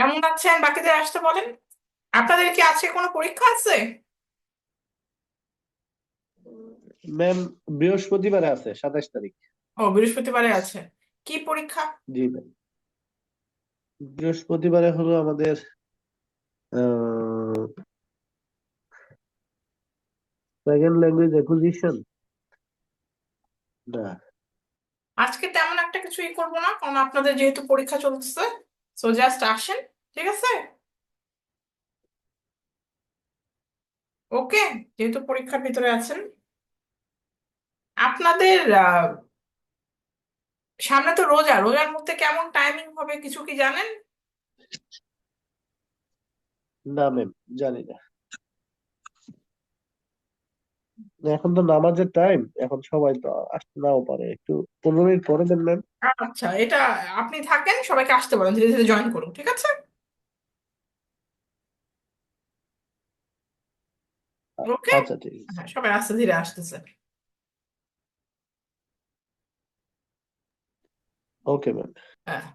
কেমন আছেন? বাকিদের আসতে বলেন। আপনাদের কি আজকে কোনো পরীক্ষা আছে? ম্যাম, বৃহস্পতিবারে আছে 27 তারিখ। ও, বৃহস্পতিবারে আছে। কি পরীক্ষা? জি ম্যাম, বৃহস্পতিবারে হলো আমাদের সেকেন্ড ল্যাঙ্গুয়েজ অ্যাকুইজিশন। না। আজকে তেমন একটা কিছুই করবো না, কারণ আপনাদের যেহেতু পরীক্ষা চলতেছে, সো জাস্ট আসেন। ঠিক আছে? ওকে। যেহেতু পরীক্ষার ভিতরে আছেন, আপনাদের সামনে তো রোজা, রোজার মধ্যে কেমন টাইমিং হবে কিছু কি জানেন? না ম্যাম, জানি না। এখন তো নামাজের টাইম, এখন সবাই তো আসতে নাও পারে, একটু 15 মিনিট পরে দেন ম্যাম। আচ্ছা, এটা আপনি থাকেন, সবাইকে আসতে বলেন, ধীরে ধীরে জয়েন করুন। ঠিক আছে? ওকে। আচ্ছা, ঠিক আছে। হ্যাঁ, সবাই আস্তে ধীরে আসতেছে। Okay ma'am. হ্যাঁ।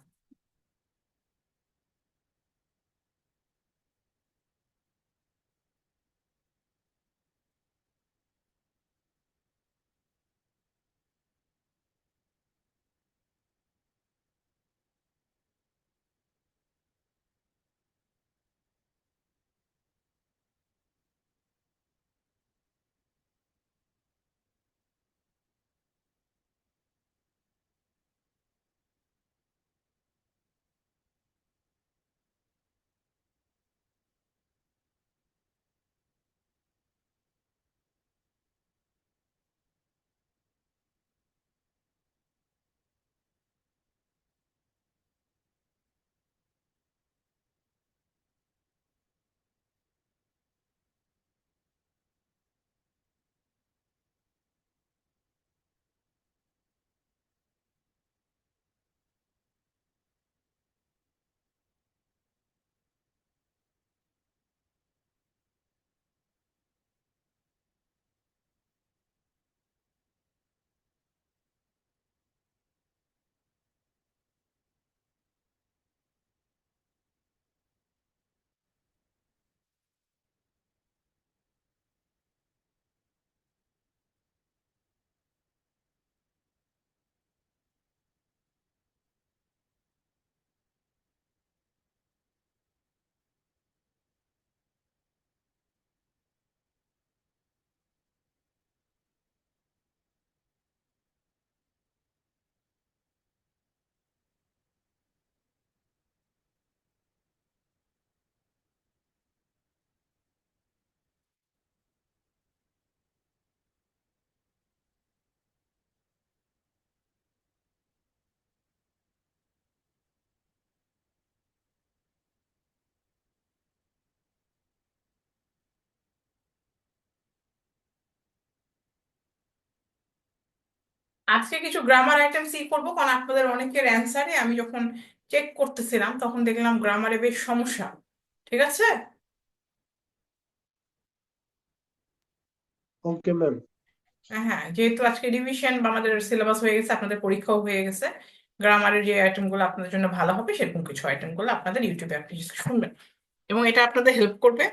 আজকে কিছু গ্রামার আইটেম সি করবো, কারণ আপনাদের অনেকের অ্যান্সারে আমি যখন চেক করতেছিলাম তখন দেখলাম গ্রামারে বেশ সমস্যা। ঠিক আছে? Okay ma'am. হ্যাঁ, যেহেতু আজকে রিভিশন বা আমাদের সিলেবাস হয়ে গেছে, আপনাদের পরীক্ষাও হয়ে গেছে, গ্রামারের যে আইটেমগুলো আপনাদের জন্য ভালো হবে সেরকম কিছু আইটেমগুলো আপনাদের ইউটিউবে আপনি শুনবেন, এবং এটা আপনাদের হেল্প করবে।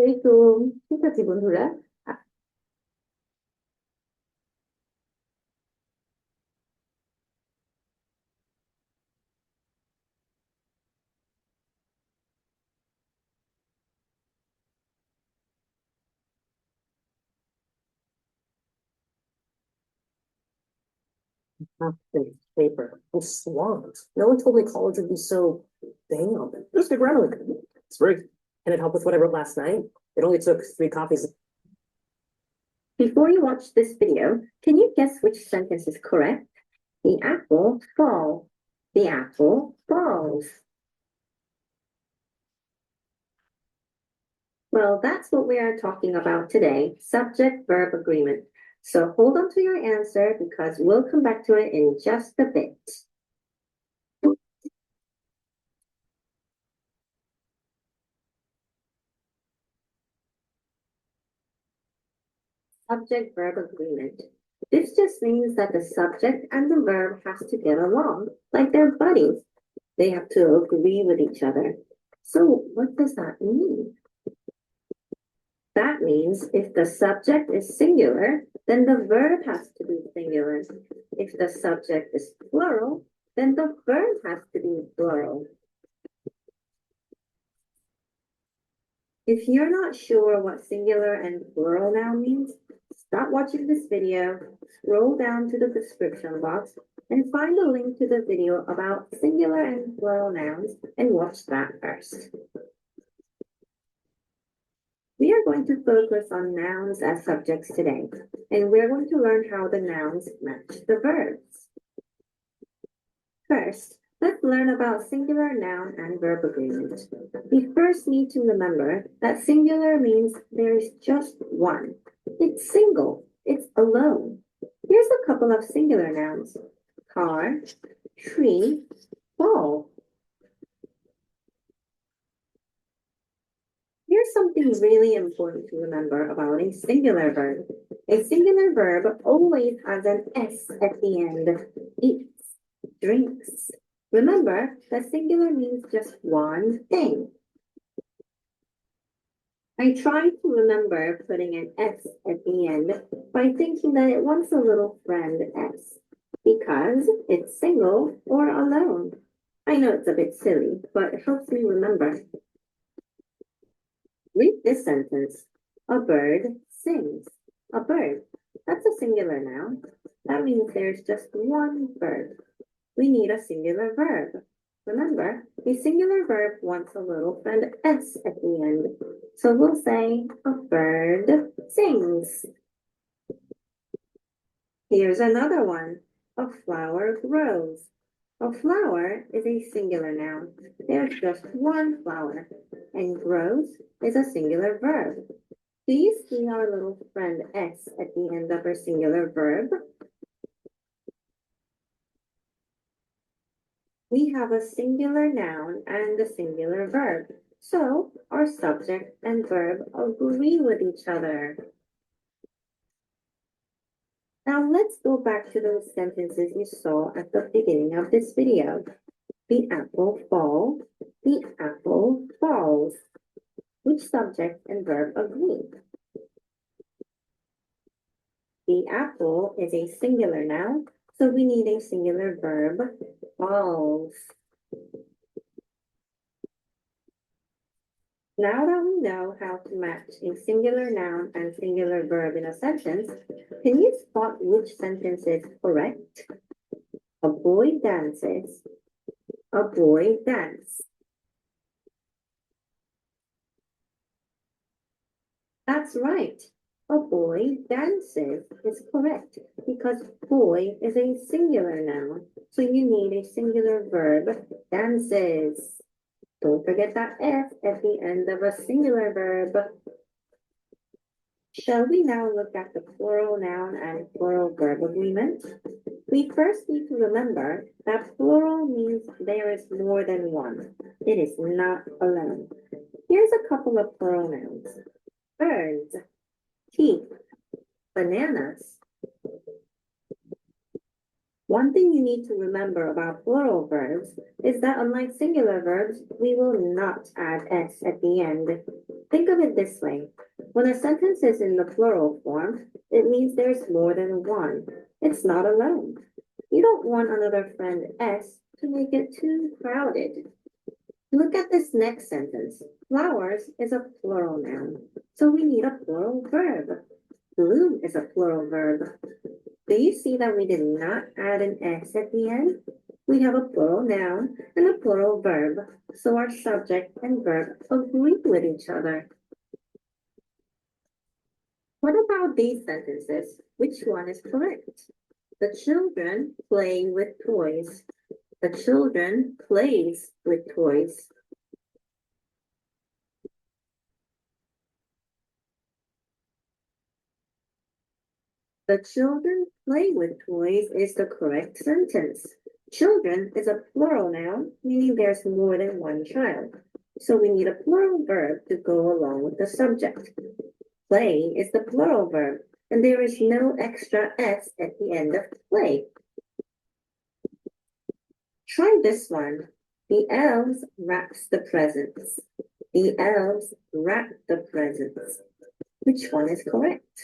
এই তো ঠিক আছে বন্ধুরা। This paper was swamped. No one told me college would be so damn. Just stick around with it. It's rigged. Can it help with what I wrote last night? It only took 3 copies. Before you watch this video, can you guess which sentence is correct? The apple falls. The apple falls. Well, that's what we are talking about today, subject-verb agreement. So hold on to your answer because we'll come back to it in just a bit. subject-verb agreement. This just means that the subject and the verb has to get along, like they're buddies. They have to agree with each other. So what does that mean? That means if the subject is singular, then the verb has to be singular. If the subject is plural, then the verb has to be plural. If you're not sure what singular and plural noun means, stop watching this video, scroll down to the description box, and find a link to the video about singular and plural nouns and watch that first. We are going to focus on nouns as subjects today, and we're going to learn how the nouns match the verbs. First, let's learn about singular noun and verb agreement. We first need to remember that singular means there is just one. It's single. It's alone. Here's a couple of singular nouns: car, tree, ball. Here's something really important to remember about a singular verb. A singular verb always has an S at the end. Eats, drinks. Remember that singular means just one thing. I tried to remember putting an S at the end by thinking that it wants a little friend S, because it's single or alone. I know it's a bit silly, but it helps me remember. Read this sentence. A bird sings. A bird. That's a singular noun. That means there's just one bird. We need a singular verb. Remember, a singular verb wants a little friend S at the end. So we'll say, a bird sings. Here's another one. A flower grows. A flower is a singular noun. There's just one flower. And grows is a singular verb. Do you see our little friend S at the end of our singular verb? We have a singular noun and a singular verb. So our subject and verb agree with each other. Now let's go back to those sentences you saw at the beginning of this video. The apple falls. The apple falls. Which subject and verb agree? The apple is a singular noun, so we need a singular verb, falls. Now that we know how to match a singular noun and singular verb in a sentence, can you spot which sentence is correct? A boy dances. A boy dances. That's right. A boy dances is correct because boy is a singular noun. So you need a singular verb, dances. Don't forget that F at the end of a singular verb. Shall we now look at the plural noun and plural verb agreement? We first need to remember that plural means there is more than one. It is not alone. Here's a couple of plural nouns. Birds, teeth, bananas. One thing you need to remember about plural verbs is that unlike singular verbs, we will not add S at the end. Think of it this way. When a sentence is in the plural form, it means there's more than one. It's not alone. You don't want another friend S to make it too crowded. Look at this next sentence. Flowers is a plural noun, so we need a plural verb. Bloom is a plural verb. Do you see that we did not add an S at the end? We have a plural noun and a plural verb, so our subject and verb agree with each other. What about these sentences? Which one is correct? The children play with toys. The children plays with toys. The children play with toys is the correct sentence. Children is a plural noun, meaning there's more than one child. So we need a plural verb to go along with the subject. Play is the plural verb, and there is no extra S at the end of play. Try this one. The elves wraps the presents. The elves wrap the presents. Which one is correct?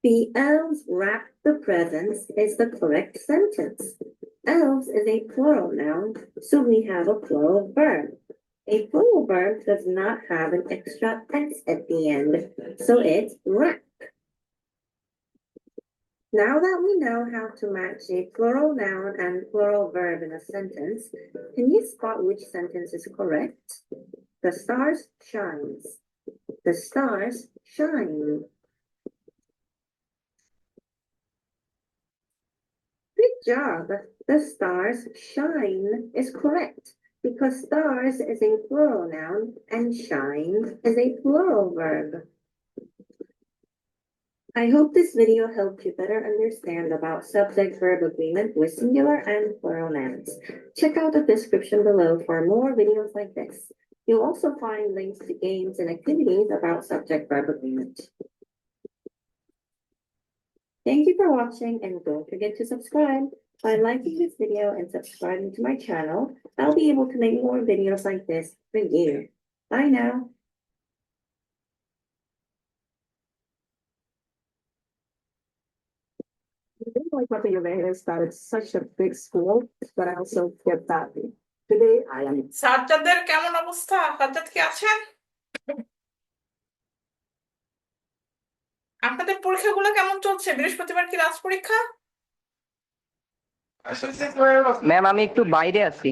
The elves wrap the presents is the correct sentence. Elves is a plural noun, so we have a plural verb. A plural verb does not have an extra S at the end, so it's wrap. Now that we know how to match a plural noun and plural verb in a sentence, can you spot which sentence is correct? The stars shines. The stars shine. Good job. The stars shine is correct because stars is a plural noun and shine is a plural verb. I hope this video helped you better understand about subject-verb agreement with singular and plural nouns. Check out the description below for more videos like this. You'll also find links to games and activities about subject-verb agreement. Thank you for watching, and don't forget to subscribe. By liking this video and subscribing to my channel, I'll be able to make more videos like this for you. Bye now. I really like what you made is that it's such a big school, but I also get that. Today I am সাজ্জাদের কেমন অবস্থা? সাজ্জাদ কি আছেন? আপনাদের পরীক্ষাগুলো কেমন চলছে? বৃহস্পতিবার কি লাস্ট পরীক্ষা? ম্যাম আমি একটু বাইরে আছি।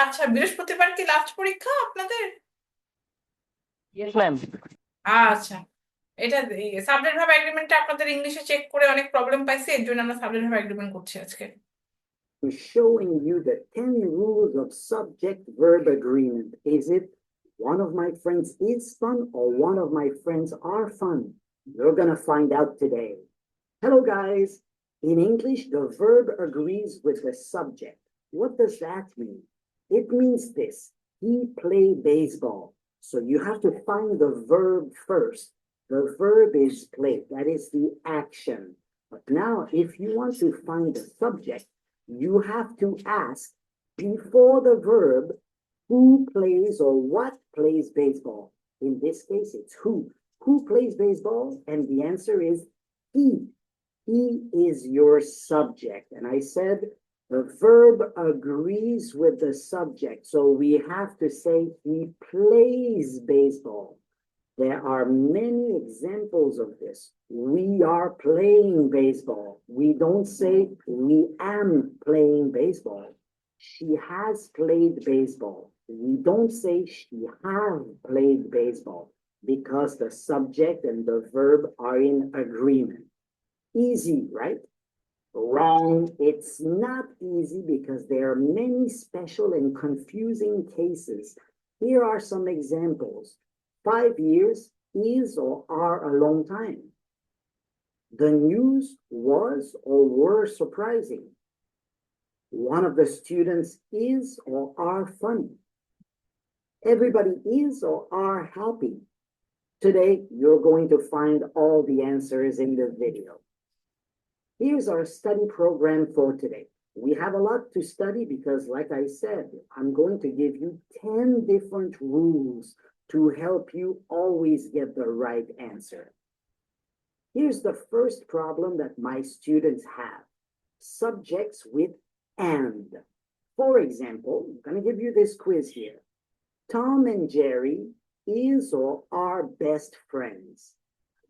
আচ্ছা, বৃহস্পতিবার কি লাস্ট পরীক্ষা আপনাদের? Yes ma'am. আচ্ছা, এটা সাবজেক্ট ভার্ব এগ্রিমেন্টটা আপনাদের ইংলিশে চেক করে অনেক প্রবলেম পাইছি, এর জন্য আমরা সাবজেক্ট ভার্ব এগ্রিমেন্ট করছি আজকে। showing you the 10 rules of subject-verb agreement. Is it one of my friends is fun or one of my friends are fun? You're gonna find out today. Hello guys. In English, the verb agrees with the subject. What does that mean? It means this. He played baseball. So you have to find the verb first. The verb is play. That is the action. But now, if you want to find the subject, you have to ask before the verb who plays or what plays baseball. In this case, it's who. Who plays baseball? And the answer is he. He is your subject. And I said the verb agrees with the subject. So we have to say he plays baseball. There are many examples of this. We are playing baseball. We don't say we am playing baseball. She has played baseball. We don't say she have played baseball because the subject and the verb are in agreement. Easy, right? Wrong. It's not easy because there are many special and confusing cases. Here are some examples. 5 years is or are a long time. The news was or were surprising. One of the students is or are funny. Everybody is or are happy. Today, you're going to find all the answers in the video. Here's our study program for today. We have a lot to study because, like I said, I'm going to give you 10 different rules to help you always get the right answer. Here's the first problem that my students have. Subjects with and. For example, I'm going to give you this quiz here. Tom and Jerry is or are best friends.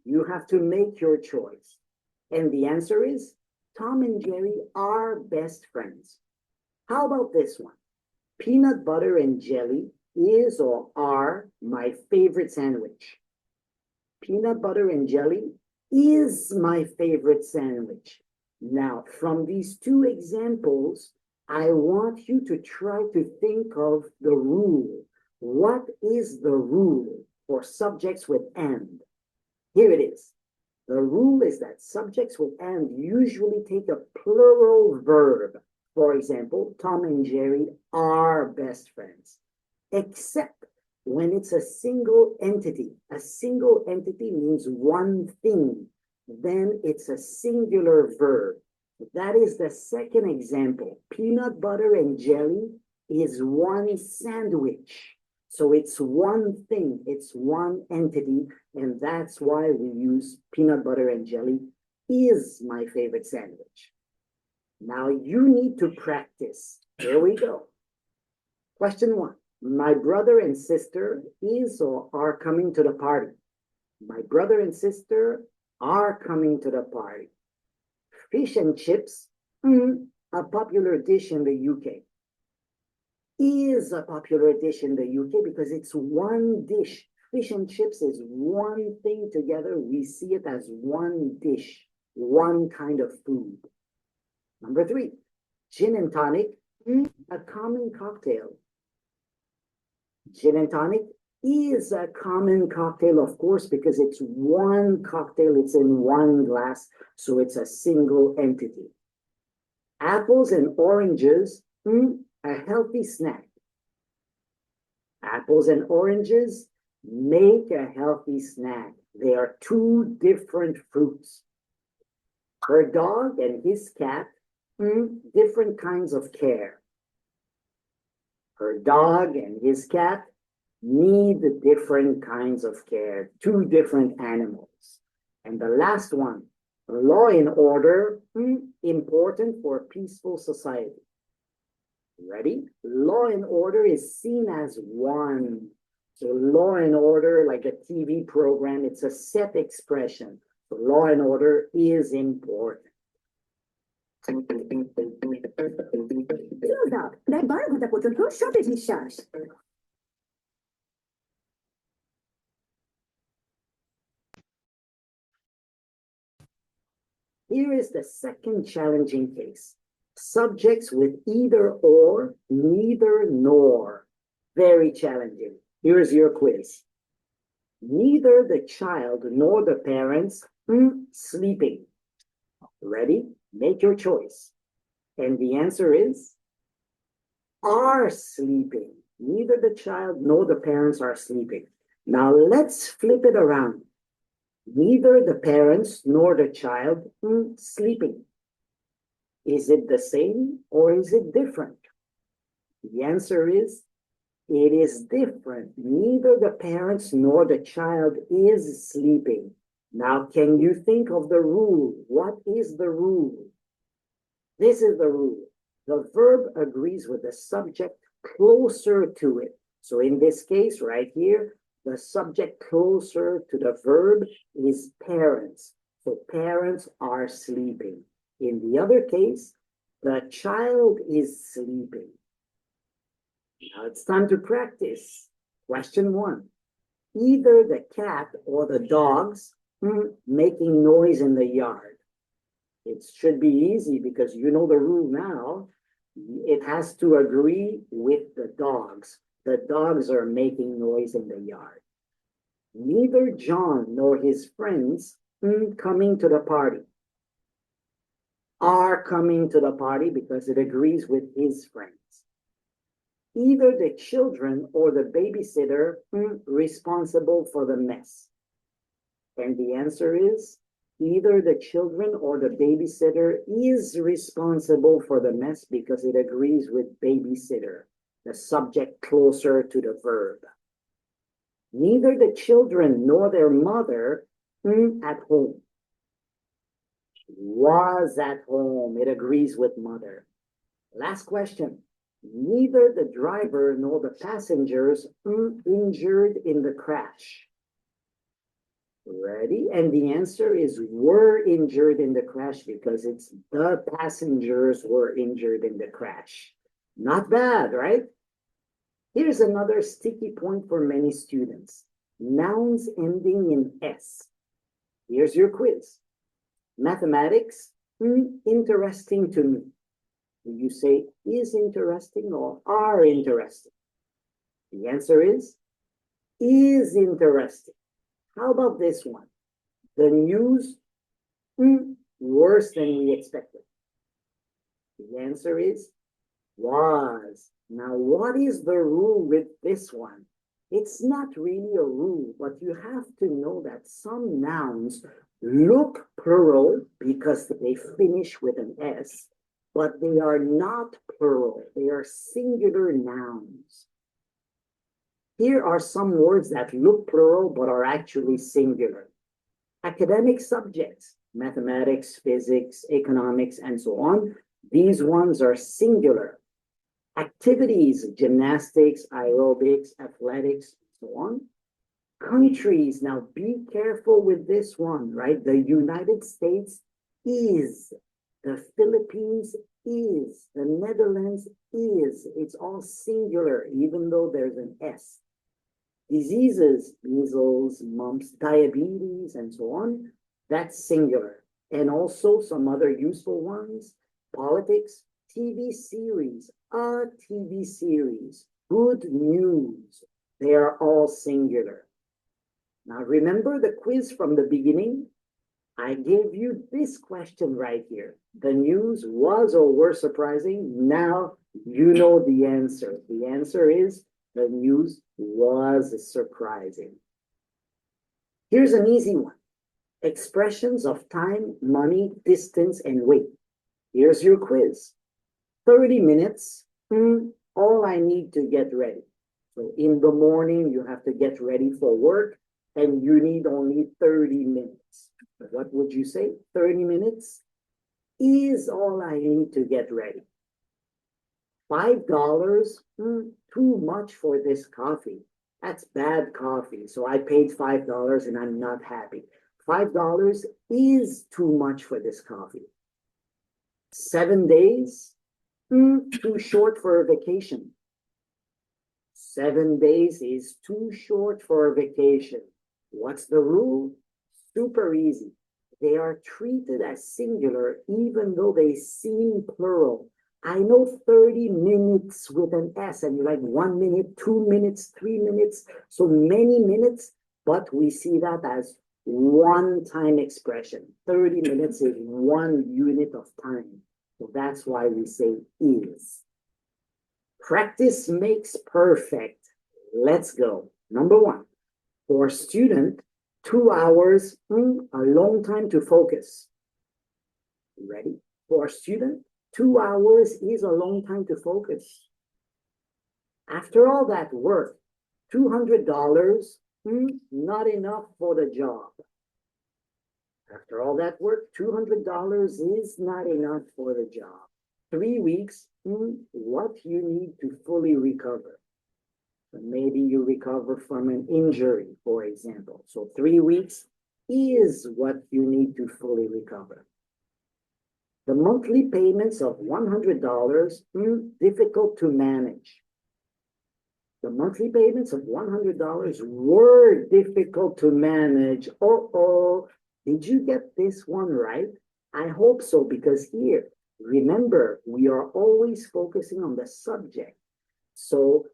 You have to make your choice. And the answer is Tom and Jerry are best friends. How about this one? Peanut butter and jelly is or are my favorite sandwich. Peanut butter and jelly is my favorite sandwich. Now, from these two examples, I want you to try to think of the rule. What is the rule for subjects with and? Here it is. The rule is that subjects with and usually take a plural verb. For example, Tom and Jerry are best friends. Except when it's a single entity means one thing, then it's a singular verb. That is the second example. Peanut butter and jelly is one sandwich. So it's one thing, it's one entity, and that's why we use peanut butter and jelly is my favorite sandwich. Now you need to practice. Here we go. Question 1. My brother and sister is or are coming to the party. My brother and sister are coming to the party. Fish and chips, a popular dish in the UK. Is a popular dish in the UK because it's one dish. Fish and chips is one thing together. We see it as one dish, one kind of food. Number 3, gin and tonic, a common cocktail. Gin and tonic is a common cocktail, of course, because it's one cocktail, it's in one glass, so it's a single entity. Apples and oranges, a healthy snack. Apples and oranges make a healthy snack. They are two different fruits. Her dog and his cat, different kinds of care. Her dog and his cat need different kinds of care, two different animals. And the last one, law and order, important for a peaceful society. Ready? Law and order is seen as one. So law and order, like a TV program, it's a set expression. So law and order is important. Here is the second challenging case. Subjects with either or, neither nor. Very challenging. Here's your quiz. Neither the child nor the parents sleeping. Ready? Make your choice. And the answer is are sleeping. Neither the child nor the parents are sleeping. Now let's flip it around. Neither the parents nor the child sleeping. Is it the same or is it different? The answer is it is different. Neither the parents nor the child is sleeping. Now, can you think of the rule? What is the rule? This is the rule. The verb agrees with the subject closer to it. So in this case right here, the subject closer to the verb is parents. So parents are sleeping. In the other case, the child is sleeping. Now it's time to practice. Question 1. Either the cat or the dogs making noise in the yard. It should be easy because you know the rule now. It has to agree with the dogs. The dogs are making noise in the yard. Neither John nor his friends coming to the party. Are coming to the party because it agrees with his friends. Either the children or the babysitter responsible for the mess. And the answer is either the children or the babysitter is responsible for the mess because it agrees with babysitter, the subject closer to the verb. Neither the children nor their mother at home. Was at home. It agrees with mother. Last question. Neither the driver nor the passengers injured in the crash. Ready? And the answer is were injured in the crash because it's the passengers were injured in the crash. Not bad, right? Here's another sticky point for many students. Nouns ending in S. Here's your quiz. Mathematics, interesting to me. You say is interesting or are interesting? The answer is interesting. How about this one? The news, worse than we expected. The answer is was. Now, what is the rule with this one? It's not really a rule, but you have to know that some nouns look plural because they finish with an S, but they are not plural. They are singular nouns. Here are some words that look plural but are actually singular. Academic subjects, mathematics, physics, economics, and so on, these ones are singular. Activities, gymnastics, aerobics, athletics, so on. Countries, now be careful with this one, right? The United States is, the Philippines is, the Netherlands is. It's all singular, even though there's an S. Diseases, measles, mumps, diabetes, and so on, that's singular. And also some other useful ones, politics, TV series, a TV series, good news, they are all singular. Now remember the quiz from the beginning? I gave you this question right here. The news was or were surprising. Now you know the answer. The answer is the news was surprising. Here's an easy one. Expressions of time, money, distance, and weight. Here's your quiz. 30 minutes, all I need to get ready. So in the morning, you have to get ready for work, and you need only 30 minutes. What would you say? 30 minutes is all I need to get ready. $5, too much for this coffee. That's bad coffee. So I paid $5 and I'm not happy. $5 is too much for this coffee. 7 days, too short for a vacation. 7 days is too short for a vacation. What's the rule? Super easy. They are treated as singular even though they seem plural. I know 30 minutes with an S, and you're like 1 minute, 2 minutes, 3 minutes, so many minutes, but we see that as one-time expression. 30 minutes is 1 unit of time. So that's why we say is. Practice makes perfect. Let's go. Number 1, for student, 2 hours, a long time to focus. Ready? For student, 2 hours is a long time to focus. After all that work, $200, not enough for the job. After all that work, $200 is not enough for the job. 3 weeks, what you need to fully recover. So maybe you recover from an injury, for example. So 3 weeks is what you need to fully recover. The monthly payments of $100, difficult to manage. The monthly payments of $100 were difficult to manage. Did you get this one right? I hope so, because here, remember, we are always focusing on the subject. So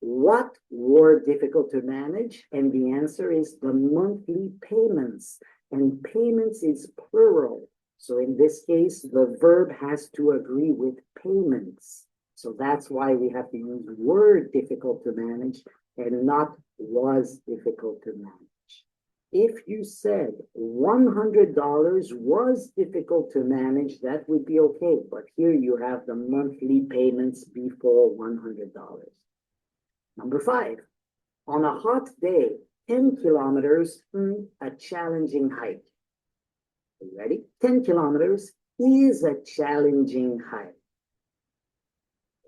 what were difficult to manage? And the answer is the monthly payments. And payments is plural. So in this case, the verb has to agree with payments. So that's why we have to use were difficult to manage and not was difficult to manage. If you said $100 was difficult to manage, that would be okay. But here you have the monthly payments before $100. Number 5, on a hot day, 10 kilometers, a challenging hike. Are you ready? 10 kilometers is a challenging hike.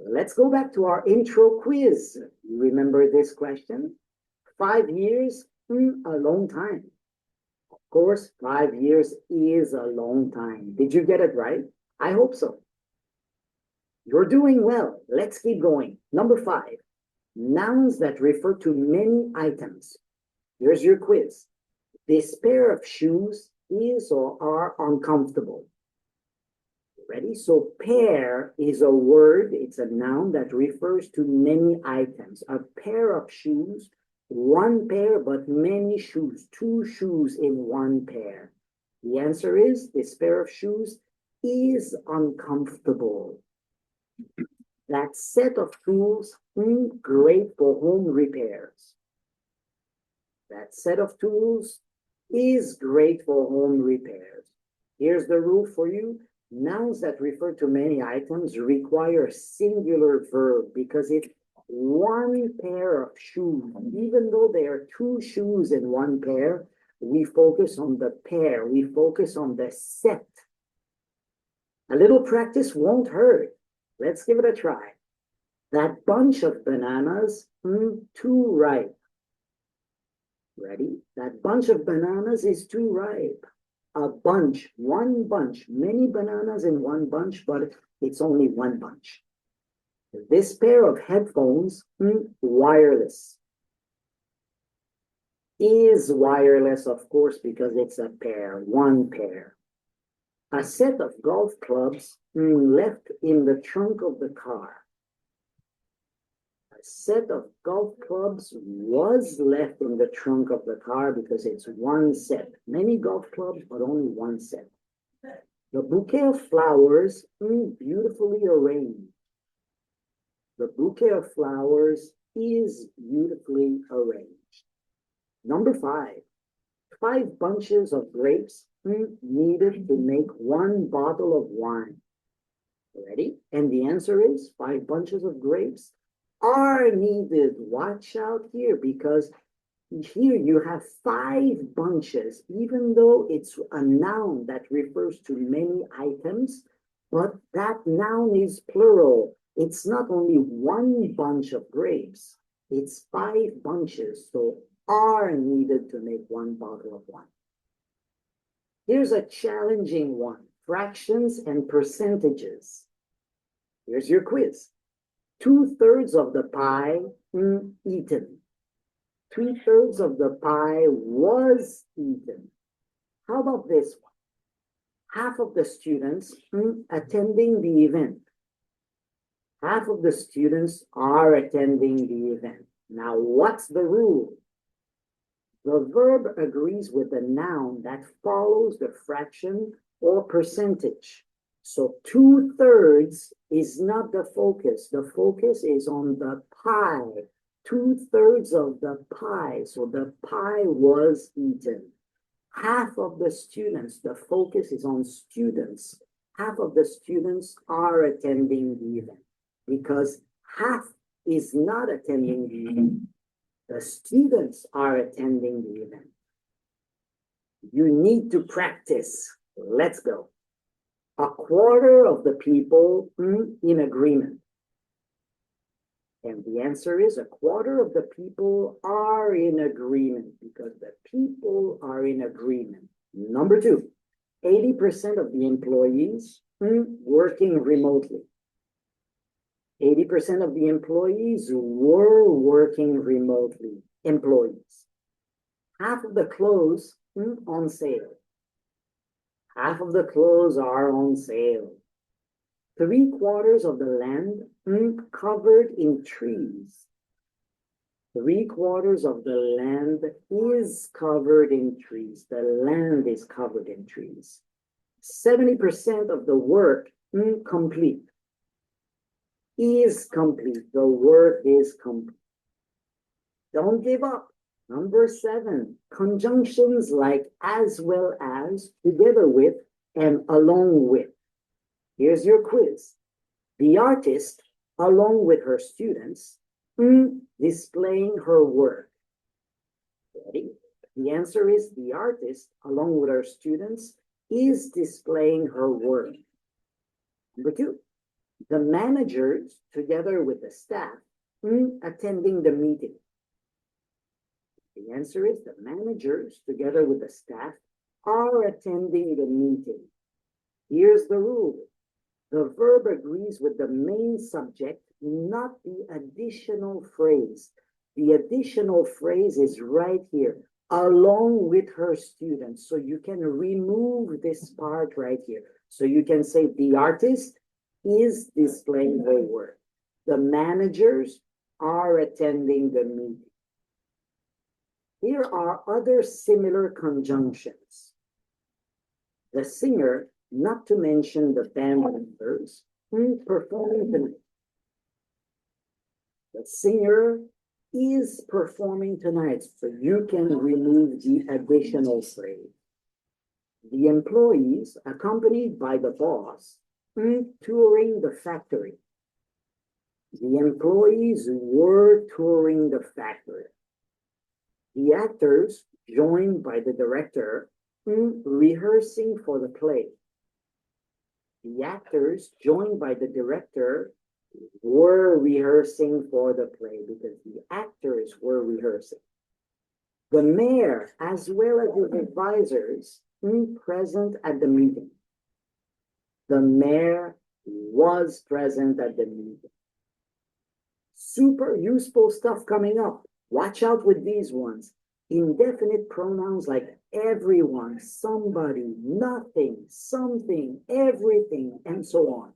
Let's go back to our intro quiz. You remember this question? 5 years, a long time. Of course, 5 years is a long time. Did you get it right? I hope so. You're doing well. Let's keep going. Number 5, nouns that refer to many items. Here's your quiz. This pair of shoes is or are uncomfortable. Ready? So pair is a word, it's a noun that refers to many items. A pair of shoes, one pair, but many shoes, 2 shoes in one pair. The answer is this pair of shoes is uncomfortable. That set of tools, great for home repairs. That set of tools is great for home repairs. Here's the rule for you. Nouns that refer to many items require a singular verb because it's one pair of shoes. Even though there are two shoes in one pair, we focus on the pair. We focus on the set. A little practice won't hurt. Let's give it a try. That bunch of bananas, too ripe. Ready? That bunch of bananas is too ripe. A bunch, one bunch, many bananas in one bunch, but it's only one bunch. This pair of headphones, wireless. Is wireless, of course, because it's a pair, one pair. A set of golf clubs left in the trunk of the car. A set of golf clubs was left in the trunk of the car because it's one set. Many golf clubs, but only one set. The bouquet of flowers, beautifully arranged. The bouquet of flowers is beautifully arranged. Number 5. 5 bunches of grapes needed to make one bottle of wine. Ready? And the answer is 5 bunches of grapes are needed. Watch out here because here you have 5 bunches, even though it's a noun that refers to many items, but that noun is plural. It's not only one bunch of grapes, it's 5 bunches, so are needed to make one bottle of wine. Here's a challenging one, fractions and percentages. Here's your quiz. 2/3 of the pie eaten. 2/3 of the pie was eaten. How about this one? Half of the students attending the event. Half of the students are attending the event. Now, what's the rule? The verb agrees with the noun that follows the fraction or percentage. So 2/3 is not the focus. The focus is on the pie. 2/3 of the pie. So the pie was eaten. Half of the students, the focus is on students. Half of the students are attending the event because half is not attending the event. The students are attending the event. You need to practice. Let's go. 1/4 of the people in agreement. And the answer is 1/4 of the people are in agreement because the people are in agreement. Number 2, 80% of the employees working remotely. 80% of the employees were working remotely. Employees. Half of the clothes on sale. Half of the clothes are on sale. 3/4 of the land covered in trees. 3/4 of the land is covered in trees. The land is covered in trees. 70% of the work complete. Is complete. The work is complete. Don't give up. Number 7, conjunctions like as well as, together with, and along with. Here's your quiz. The artist, along with her students, displaying her work. Ready? The answer is the artist, along with her students, is displaying her work. Number 2, the managers, together with the staff, attending the meeting. The answer is the managers, together with the staff, are attending the meeting. Here's the rule. The verb agrees with the main subject, not the additional phrase. The additional phrase is right here, along with her students. So you can remove this part right here. So you can say the artist is displaying her work. The managers are attending the meeting. Here are other similar conjunctions. The singer, not to mention the band members, performing tonight. The singer is performing tonight, so you can remove the additional phrase. The employees, accompanied by the boss, touring the factory. The employees were touring the factory. The actors, joined by the director, rehearsing for the play. The actors, joined by the director, were rehearsing for the play because the actors were rehearsing. The mayor, as well as his advisors, present at the meeting. The mayor was present at the meeting. Super useful stuff coming up. Watch out with these ones. Indefinite pronouns like everyone, somebody, nothing, something, everything, and so on.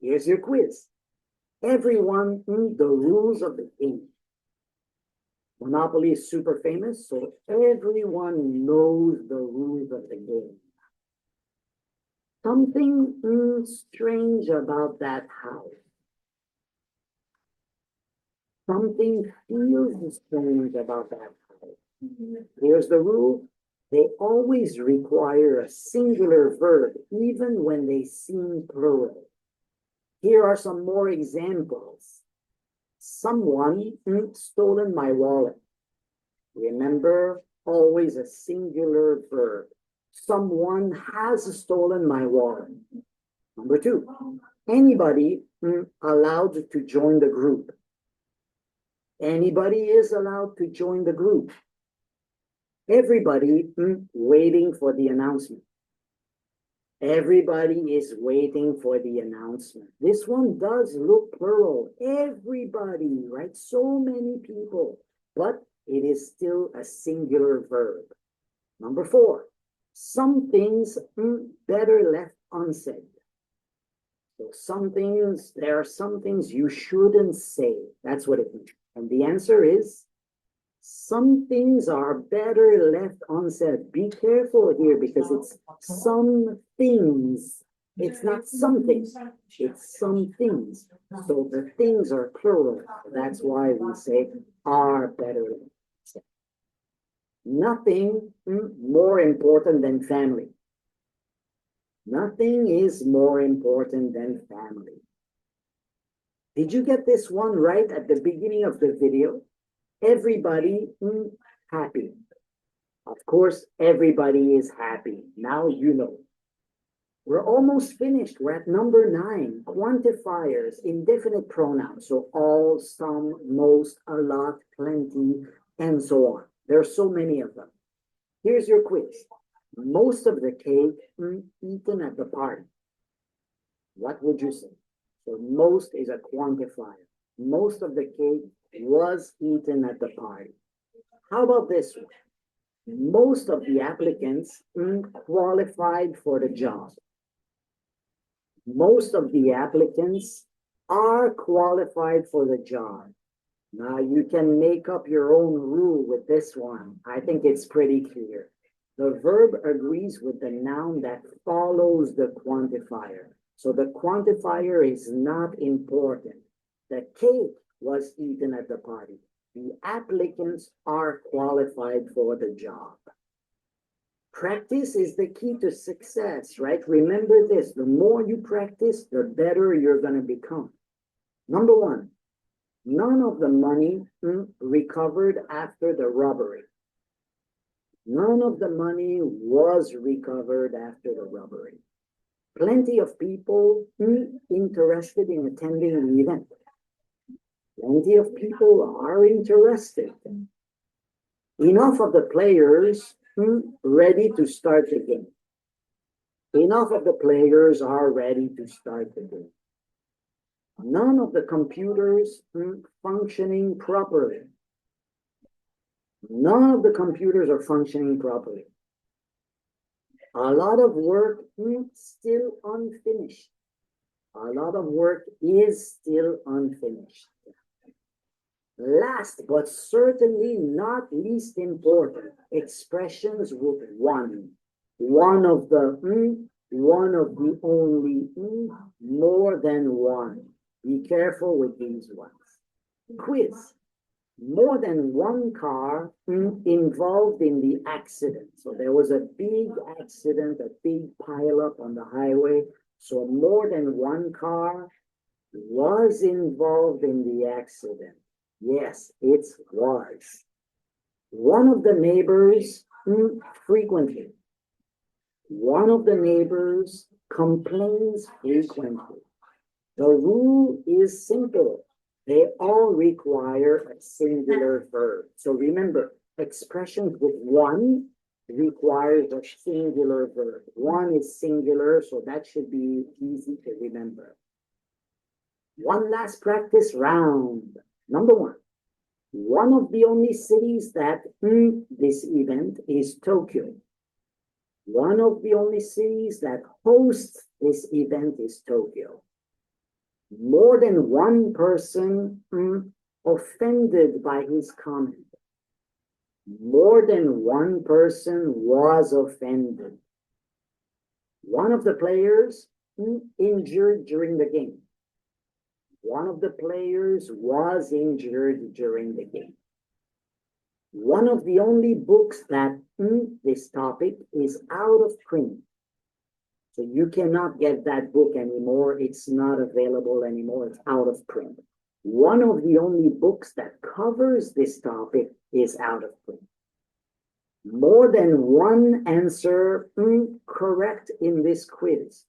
Here's your quiz. Everyone, the rules of the game. Monopoly is super famous, so everyone knows the rules of the game. Something strange about that house. Something feels strange about that house. Here's the rule. They always require a singular verb, even when they seem plural. Here are some more examples. Someone stolen my wallet. Remember, always a singular verb. Someone has stolen my wallet. Number two, anybody allowed to join the group. Anybody is allowed to join the group. Everybody waiting for the announcement. Everybody is waiting for the announcement. This one does look plural. Everybody, right? So many people, but it is still a singular verb. Number four, some things better left unsaid. So there are some things you shouldn't say. That's what it means. And the answer is, some things are better left unsaid. Be careful here because it's some things. It's not something. It's some things. So the things are plural. That's why we say are better left unsaid. Nothing more important than family. Nothing is more important than family. Did you get this one right at the beginning of the video? Everybody happy. Of course, everybody is happy. Now you know. We're almost finished. We're at number 9, quantifiers, indefinite pronouns. So all, some, most, a lot, plenty, and so on. There are so many of them. Here's your quiz. Most of the cake eaten at the party. What would you say? So most is a quantifier. Most of the cake was eaten at the party. How about this one? Most of the applicants qualified for the job. Most of the applicants are qualified for the job. Now you can make up your own rule with this one. I think it's pretty clear. The verb agrees with the noun that follows the quantifier. So the quantifier is not important. The cake was eaten at the party. The applicants are qualified for the job. Practice is the key to success, right? Remember this, the more you practice, the better you're going to become. Number 1, none of the money recovered after the robbery. None of the money was recovered after the robbery. Plenty of people interested in attending the event. Plenty of people are interested. Enough of the players ready to start the game. Enough of the players are ready to start the game. None of the computers functioning properly. None of the computers are functioning properly. A lot of work still unfinished. A lot of work is still unfinished. Last but certainly not least important, expressions with one. One of the only, more than one. Be careful with these ones. Quiz. more than one car involved in the accident. So there was a big accident, a big pileup on the highway. So more than one car was involved in the accident. Yes, it was. One of the neighbors frequently. One of the neighbors complains frequently. The rule is simple. They all require a singular verb. So remember, expressions with one requires a singular verb. One is singular, so that should be easy to remember. One last practice round. Number one of the only cities that this event is Tokyo. One of the only cities that hosts this event is Tokyo. More than one person offended by his comment. More than one person was offended. One of the players injured during the game. One of the players was injured during the game. One of the only books that this topic is out of print. So you cannot get that book anymore. It's not available anymore. It's out of print. One of the only books that covers this topic is out of print. More than one answer correct in this quiz.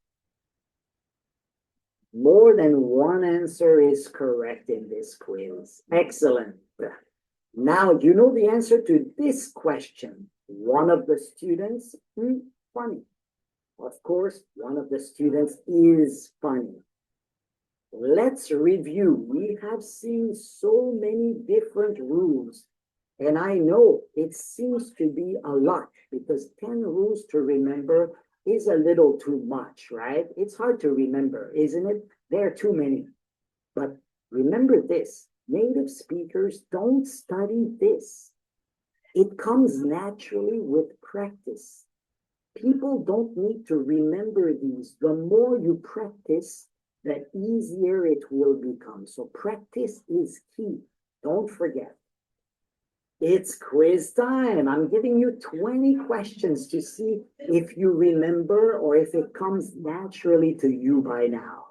More than one answer is correct in this quiz. Excellent. Now you know the answer to this question. One of the students, funny. Of course, one of the students is funny. Let's review. We have seen so many different rules, and I know it seems to be a lot because 10 rules to remember is a little too much, right? It's hard to remember, isn't it? There are too many. But remember this, native speakers don't study this. It comes naturally with practice. People don't need to remember these. The more you practice, the easier it will become. So practice is key. Don't forget. It's quiz time. I'm giving you 20 questions to see if you remember or if it comes naturally to you by now.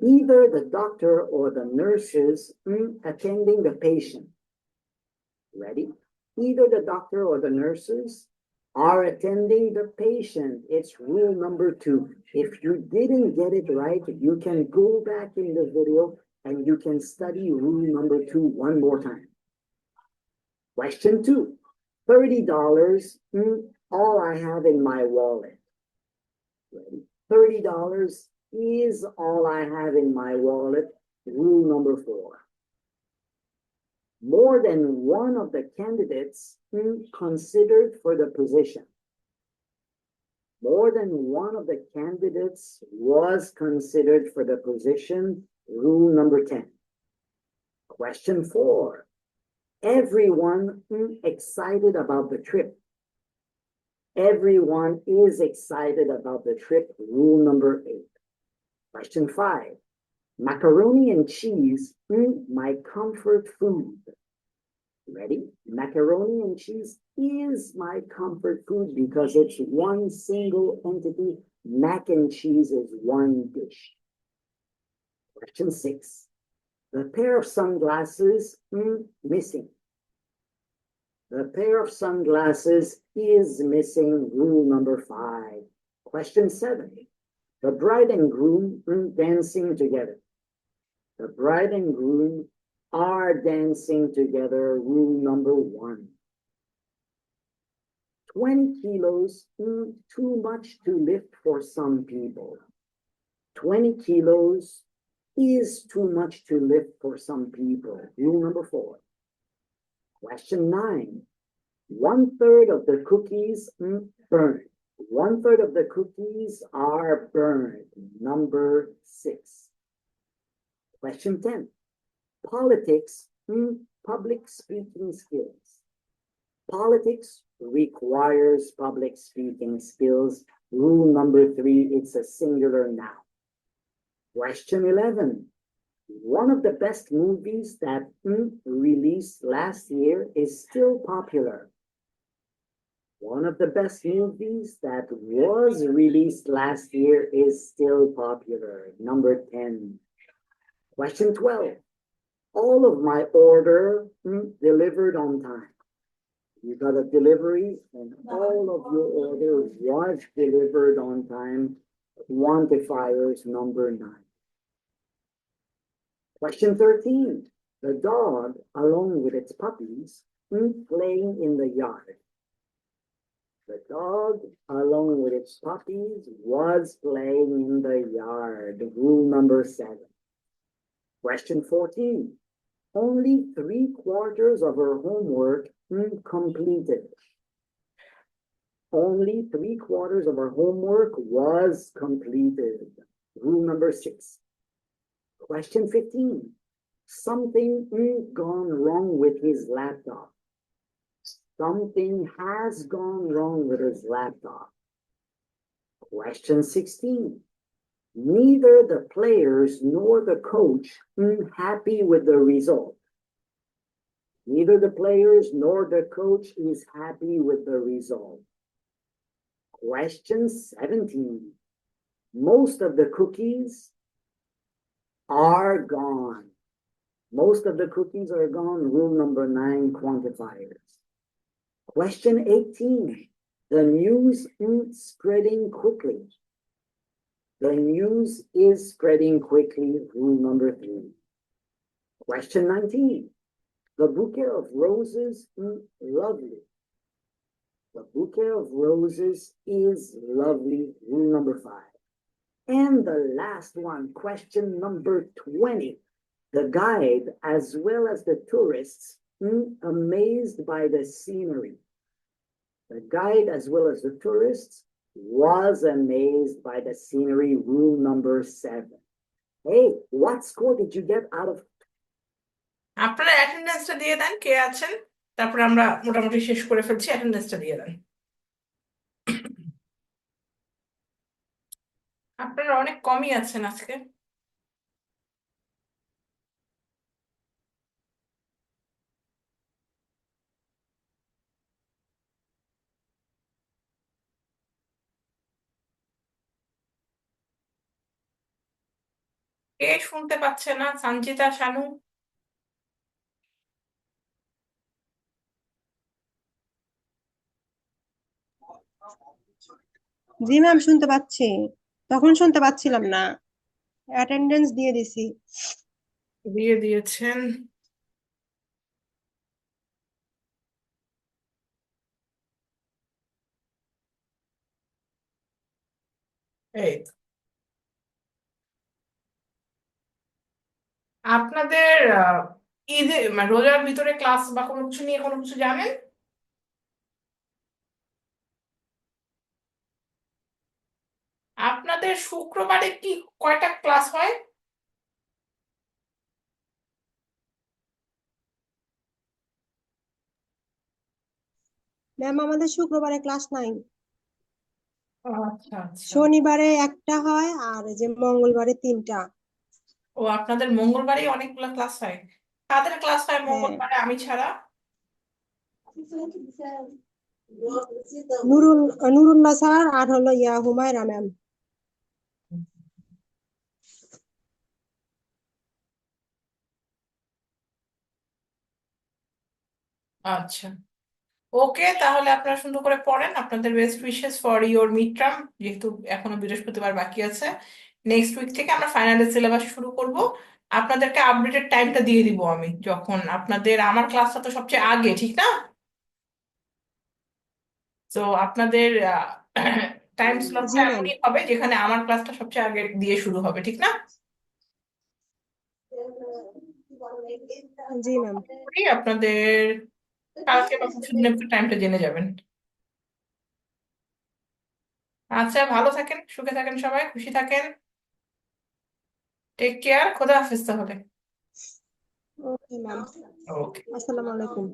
Either the doctor or the nurses attending the patient. Ready? Either the doctor or the nurses are attending the patient. It's rule number 2. If you didn't get it right, you can go back in the video and you can study rule number 2 one more time. Question 2, $30, all I have in my wallet. Ready? $30 is all I have in my wallet. Rule number 4. More than one of the candidates considered for the position. More than one of the candidates was considered for the position. Rule number 10. Question 4. Everyone excited about the trip. Everyone is excited about the trip. Rule number 8. Question 5. Macaroni and cheese, my comfort food. Ready? Macaroni and cheese is my comfort food because it's one single entity. Mac and cheese is one dish. Question 6. The pair of sunglasses, missing. The pair of sunglasses is missing. Rule number 5. Question 7. The bride and groom dancing together. The bride and groom are dancing together. Rule number 1. 20 kilos, too much to lift for some people. 20 kilos is too much to lift for some people. Rule number 4. Question 9. 1/3 of the cookies burned. 1/3 of the cookies are burned. Number 6. Question 10. Politics, public speaking skills. Politics requires public speaking skills. Rule number 3, it's a singular noun. Question 11. One of the best movies that released last year is still popular. One of the best movies that was released last year is still popular. Number 10. Question 12. All of my order delivered on time. You got a delivery and all of your order was delivered on time. Quantifiers number 9. Question 13. The dog, along with its puppies, playing in the yard. The dog, along with its puppies, was playing in the yard. Rule number 7. Question 14. Only 3/4 of her homework completed. Only 3/4 of her homework was completed. Rule number 6. Question 15. Something gone wrong with his laptop. Something has gone wrong with his laptop. Question 16. Neither the players nor the coach happy with the result. Neither the players nor the coach is happy with the result. Question 17. Most of the cookies are gone. Most of the cookies are gone. Rule number 9, quantifiers. Question 18. The news is spreading quickly. The news is spreading quickly. Rule number 3. Question 19. The bouquet of roses is lovely. The bouquet of roses is lovely. Rule number 5. And the last one, question number 20. The guide, as well as the tourists, amazed by the scenery. The guide, as well as the tourists, was amazed by the scenery. Rule number 7. Hey, what score did you get out of? আপনারা অ্যাটেন্ডেন্সটা দিয়ে দেন কে আছেন, তারপরে আমরা মোটামুটি শেষ করে ফেলছি। অ্যাটেন্ডেন্সটা দিয়ে দেন। আপনারা অনেক কমই আছেন আজকে। কে শুনতে পাচ্ছে না? সঞ্চিতা, শানু? জি ম্যাম, শুনতে পাচ্ছি। তখন শুনতে পাচ্ছিলাম না, অ্যাটেন্ডেন্স দিয়ে দিছি। দিয়ে দিয়েছেন। এই তো। আপনাদের ঈদে মানে রোজার ভিতরে ক্লাস বা কোনো কিছু নিয়ে কোনো কিছু জানেন? আপনাদের শুক্রবারে কি কয়টা ক্লাস হয়? ম্যাম, আমাদের শুক্রবারে ক্লাস নাই। আচ্ছা আচ্ছা। শনিবারে একটা হয় আর যে মঙ্গলবারে 3টা। ও, আপনাদের মঙ্গলবারেই অনেকগুলো ক্লাস হয়? কাদের ক্লাস হয় হ্যাঁ, মঙ্গলবারে আমি ছাড়া? নুরুল্লাহ স্যার আর হলো হুমায়রা ম্যাম। আচ্ছা, ওকে, তাহলে আপনারা সুন্দর করে পড়েন। আপনাদের best wishes for your mid term, যেহেতু এখনো বৃহস্পতিবার বাকি আছে। নেক্সট উইক থেকে আমরা ফাইনালের সিলেবাস শুরু করব। আপনাদেরকে আপডেটেড টাইমটা দিয়ে দিব আমি, যখন আপনাদের আমার ক্লাসটা তো সবচেয়ে আগে, ঠিক না? তো আপনাদের টাইম জি স্লটটা ম্যাম। এমনই হবে যেখানে আমার ক্লাসটা সবচেয়ে আগে দিয়ে শুরু হবে, ঠিক না? জি ম্যাম। আপনাদের কালকে বা পরশুদিনের টাইমটা জেনে যাবেন। আচ্ছা, ভালো থাকেন, সুখে থাকেন, সবাই খুশি থাকেন। টেক কেয়ার, খোদা হাফেজ তাহলে। ওকে ম্যাম, ওকে। আসসালামু আলাইকুম।